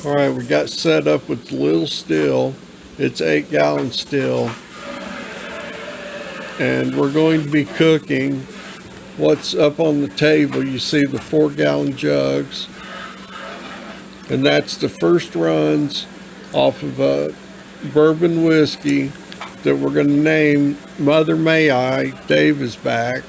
All right, we got set up with the little still. It's 8-gallon still. And we're going to be cooking what's up on the table. You see the 4-gallon jugs. And that's the first runs off of a bourbon whiskey that we're going to name Mother May I. Dave is back.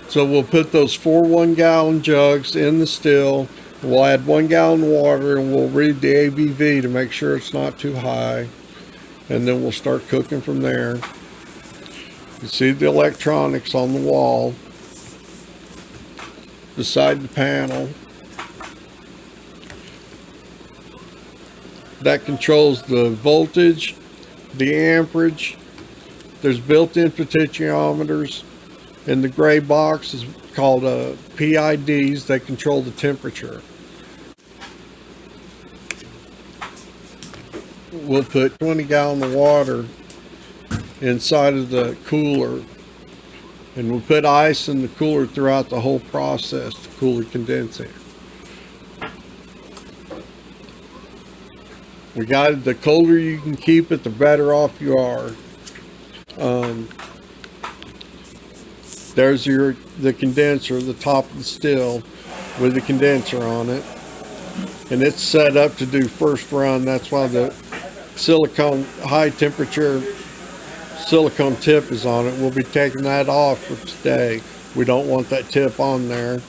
So we'll put those 4 1-gallon jugs in the still. We'll add 1 gallon of water and we'll read the ABV to make sure it's not too high. And then we'll start cooking from there. You see the electronics on the wall beside the panel. That controls the voltage, the amperage. There's built-in potentiometers. And the gray box is called PIDs. They control the temperature. We'll put 20 gallons of water inside of the cooler. And we'll put ice in the cooler throughout the whole process to cool the condensing. We got it, the colder you can keep it, the better off you are. There's the condenser, the top of the still with the condenser on it. And it's set up to do first run. That's why the silicone, high temperature silicone tip is on it. We'll be taking that off for today. We don't want that tip on there.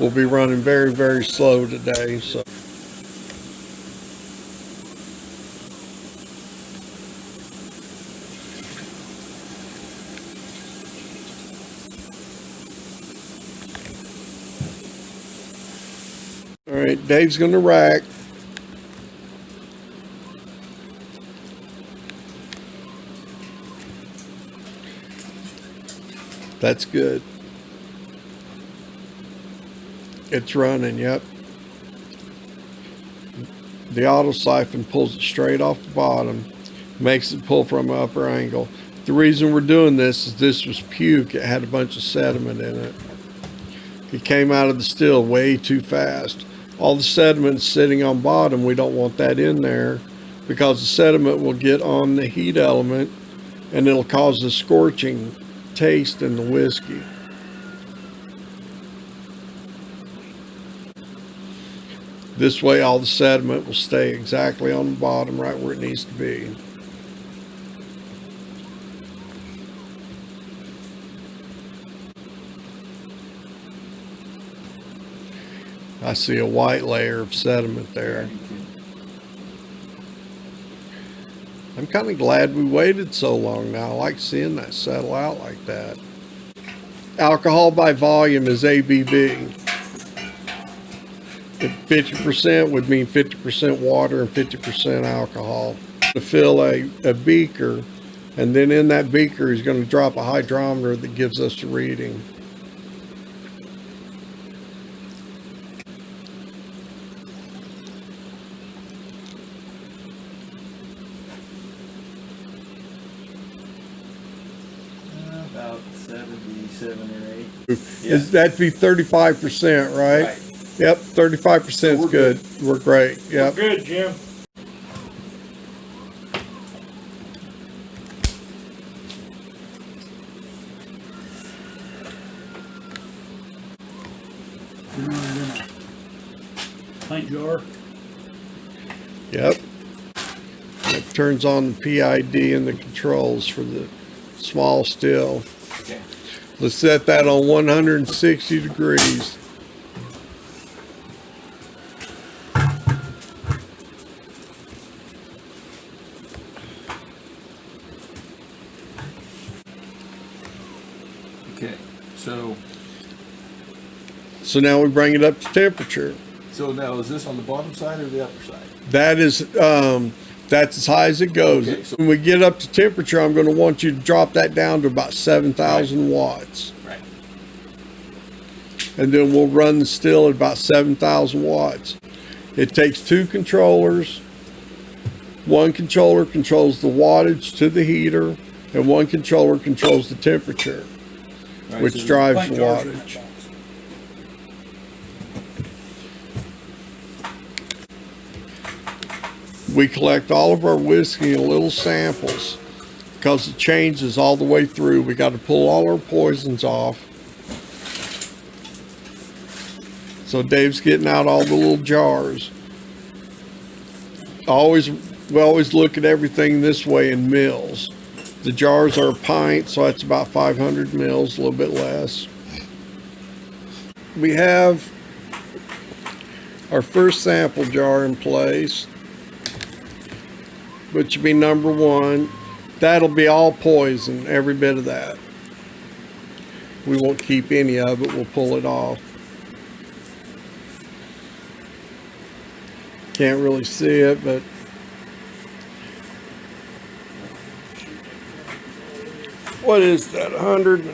We'll be running very, very slow today. So. All right, Dave's going to rack. That's good. It's running, yep. The auto siphon pulls it straight off the bottom, makes it pull from an upper angle. The reason we're doing this is this was puke. It had a bunch of sediment in it. It came out of the still way too fast. All the sediment sitting on bottom, we don't want that in there because the sediment will get on the heat element and it'll cause a scorching taste in the whiskey. This way all the sediment will stay exactly on the bottom right where it needs to be. I see a white layer of sediment there. I'm kind of glad we waited so long now. I like seeing that settle out like that. Alcohol by volume is ABV. 50% would mean 50% water and 50% alcohol. To fill a beaker, and then in that beaker he's going to drop a hydrometer that gives us a reading. About 77 or 8. Is that'd be 35%, right? Right. Yep, 35% is good. We're great. Yep. We're good, Jim. Pint jar. Yep. It turns on the PID and the controls for the small still. Okay. Let's set that on 160 degrees. Okay. So now we bring it up to temperature. So now is this on the bottom side or the upper side? That is, that's as high as it goes. Okay, so when we get up to temperature, I'm going to want you to drop that down to about 7,000 watts. Right. And then we'll run the still at about 7,000 watts. It takes 2 controllers. One controller controls the wattage to the heater, and one controller controls the temperature, Right, which so drives Pint the jars in that wattage. box. We collect all of our whiskey in little samples because it changes all the way through. We got to pull all our poisons off. So Dave's getting out all the little jars. We always look at everything this way in mils. The jars are a pint, so that's about 500 mils, a little bit less. We have our first sample jar in place, which would be number 1. That'll be all poison, every bit of that. We won't keep any of it, we'll pull it off. Can't really see it, but what is that? 100,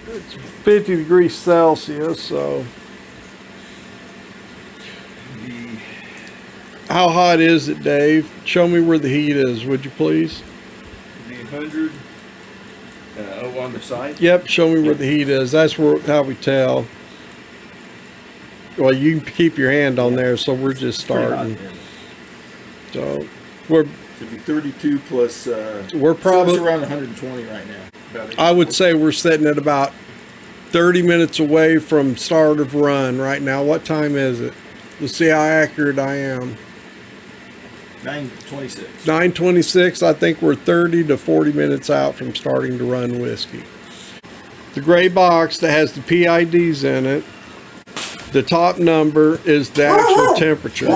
it's 50 degrees Celsius, so. How hot is it, Dave? Show me where the heat is, would you please? The 100, on the side? Yep, show me where the heat is. That's how we tell. Well, you can keep your hand on there, so we're just starting. So we're Should be 32 plus. We're probably so it's around 120 right now. I would say we're sitting at about 30 minutes away from start of run right now. What time is it? Let's see how accurate I am. 9:26. 9:26. I think we're 30 to 40 minutes out from starting to run whiskey. The gray box that has the PIDs in it, the top number is the actual temperature.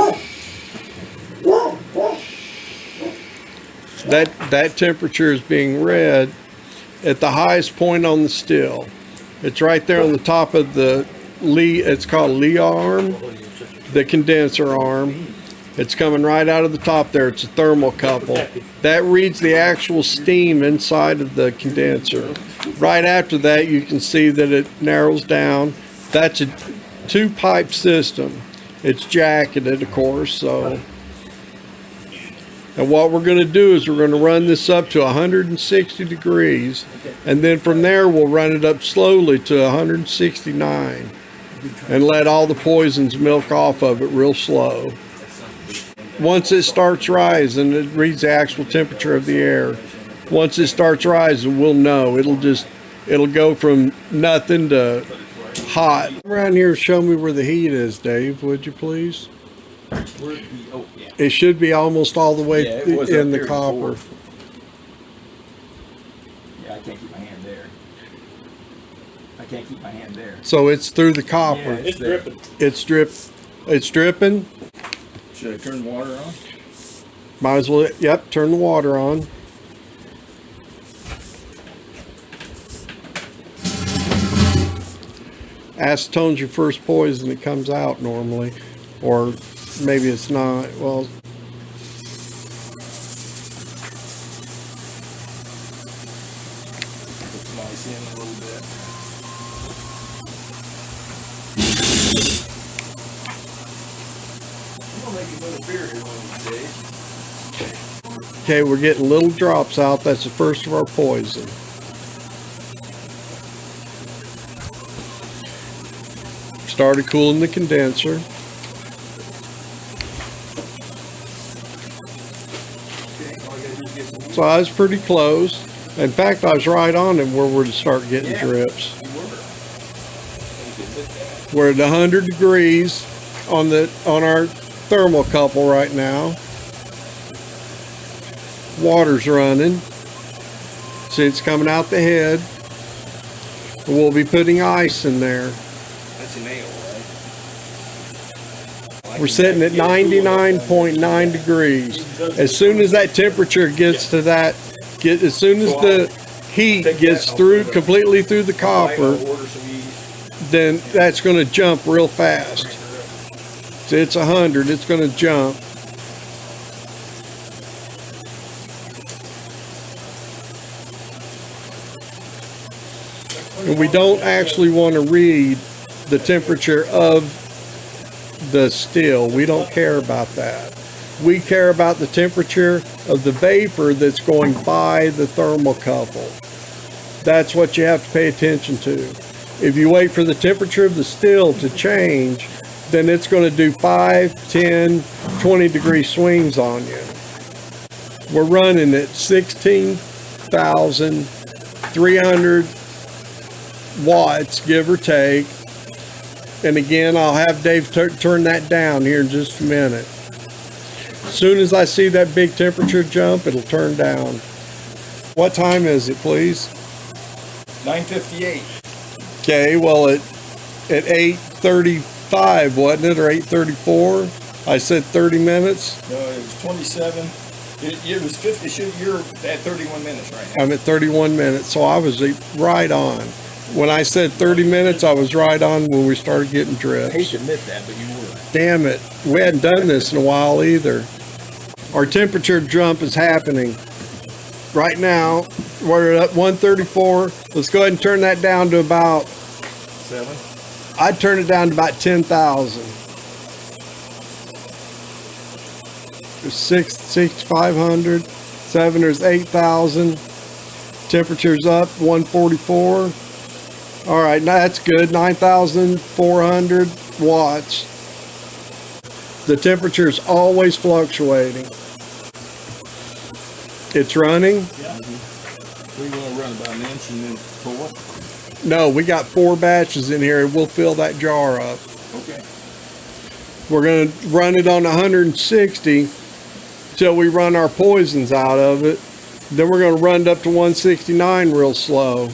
That temperature is being read at the highest point on the still. It's right there on the top of the it's called Lee arm, the condenser arm. It's coming right out of the top there. It's a thermocouple. That reads the actual steam inside of the condenser. Right after that, you can see that it narrows down. That's a 2-pipe system. It's jacketed, of course, so. And what we're going to do is we're going to run this up to 160 degrees, and then from there we'll run it up slowly to 169 and let all the poisons milk off of it real slow. Once it starts rising, it reads the actual temperature of the air. Once it starts rising, we'll know. It'll go from nothing to hot. Around here, show me where the heat is, Dave, would you please? It should be almost all the way in the copper. Yeah, I can't keep my hand there. So it's through the copper. Yeah, it's dripping. It's dripping. Should I turn the water on? Might as well, yep, turn the water on. Acetone's your first poison that comes out normally, or maybe it's not. Well, Put some ice in a little bit. I'm gonna make another beer here one of these days. okay, we're getting little drops out. That's the first of our poison. Started cooling the condenser. So I was pretty close. In fact, I was right on him where we're to start getting drips. We're at 100 degrees on our thermocouple right now. Water's running. See, it's coming out the head. We'll be putting ice in there. That's an ale, right? We're sitting at 99.9 degrees. As soon as that temperature gets to that, as soon as the heat gets through completely through the copper, then that's going to jump real fast. So it's 100, it's going to jump. And we don't actually want to read the temperature of the still. We don't care about that. We care about the temperature of the vapor that's going by the thermocouple. That's what you have to pay attention to. If you wait for the temperature of the still to change, then it's going to do 5, 10, 20 degree swings on you. We're running at 16,300 watts, give or take. And again, I'll have Dave turn that down here in just a minute. As soon as I see that big temperature jump, it'll turn down. What time is it, please? 9:58. Okay, well, at 8:35, wasn't it, or 8:34? I said 30 minutes. No, it was 27. It was 50. You're at 31 minutes right now. I'm at 31 minutes, so I was right on. When I said 30 minutes, I was right on when we started getting I hate drifts. to admit that, but you were. Damn it, we hadn't done this in a while either. Our temperature jump is happening. Right now, we're at 134. Let's go ahead and turn that down to about, 7. I'd turn it down to about 10,000. 6,500, 7, there's 8,000. Temperature's up, 144. All right, now that's good, 9,400 watts. The temperature's always fluctuating. It's running. We're going to run about an inch and then pour. No, we got 4 batches in here and we'll fill that jar up. Okay. We're gonna run it on 160 till we run our poisons out of it. Then we're gonna run it up to 169 real slow.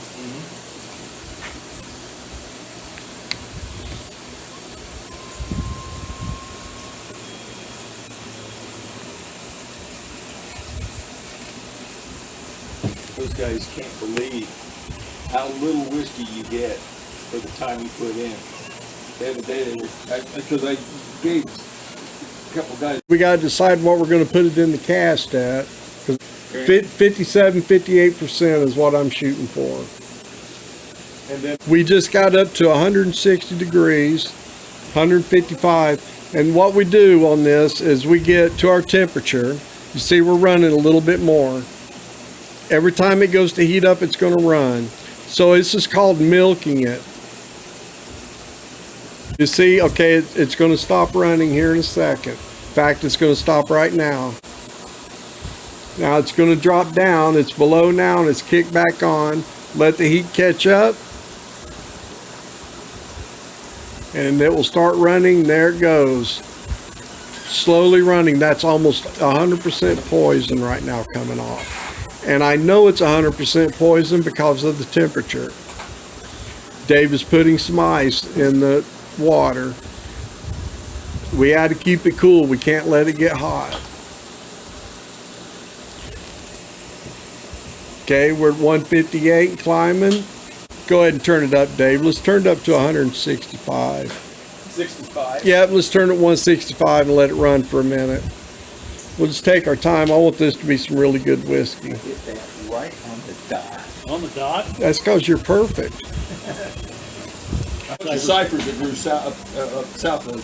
Those guys can't believe how little whiskey you get for the time you put in. The other day, because I gave a couple guys. We gotta decide what we're gonna put it in the cast at. 'Cause 57, 58% is what I'm shooting for. And then We just got up to 160 degrees, 155. And what we do on this is we get to our temperature. You see we're running a little bit more. Every time it goes to heat up, it's going to run. So this is called milking it. You see, okay, it's going to stop running here in a second. In fact, it's going to stop right now. Now it's going to drop down. It's below now and it's kicked back on. Let the heat catch up. And it will start running. There it goes. Slowly running. That's almost 100% poison right now coming off. And I know it's 100% poison because of the temperature. Dave is putting some ice in the water. We had to keep it cool. We can't let it get hot. Okay, we're at 158 climbing. Go ahead and turn it up, Dave. Let's turn it up to 165. 65. Yep, let's turn it 165 and let it run for a minute. We'll just take our time. I want this to be some really good whiskey. Get that right on the dot. On the dot? That's because you're perfect. The ciphers that grew south of.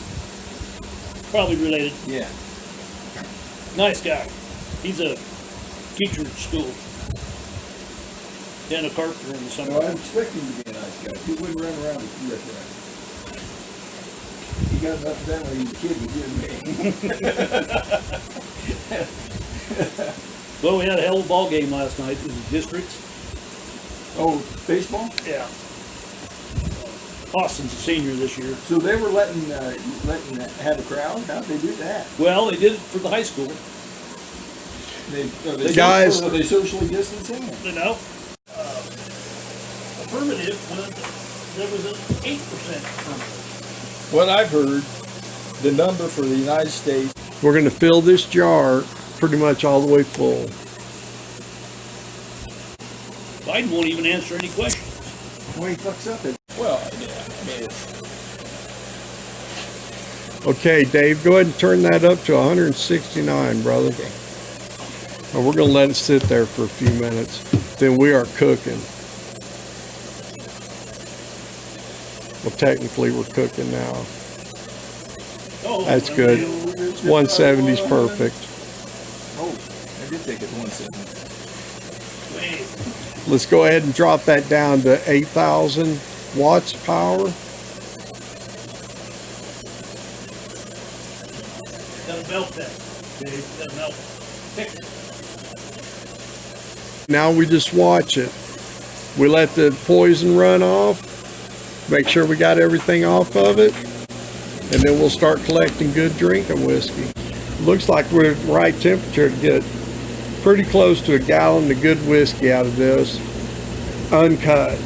Probably related. Yeah. Nice guy. He's a teacher at school. And a carpenter in the So summer. I'm expecting him to be a nice guy. He wouldn't run around with you right. He got enough done when he was a kid with you and me. Well, we had a hell of a ball game last night in the districts. Oh, baseball? Yeah. Austin's a senior this year. So they were letting have a crowd? How'd they do that? Well, they did it for the high school. Are they Guys- Are they socially distancing? You know, affirmative when there was an 8% affirmative. What I've heard, the number for the United States. We're going to fill this jar pretty much all the way full. Biden won't even answer any questions. When he fucks up it. Well, yeah, I mean, it's, Okay, Dave, go ahead and turn that up to 169, brother. Okay. And we're going to let it sit there for a few minutes. Then we are cooking. Well, technically we're cooking now. Oh, That's good. 170's perfect. oh, I did take it to 170. Wait. Let's go ahead and drop that down to 8,000 watts power. Gotta melt that. Dave, gotta melt it. Thicker. Now we just watch it. We let the poison run off, make sure we got everything off of it, and then we'll start collecting good drinking whiskey. Looks like we're at the right temperature to get pretty close to a gallon of good whiskey out of this, uncut.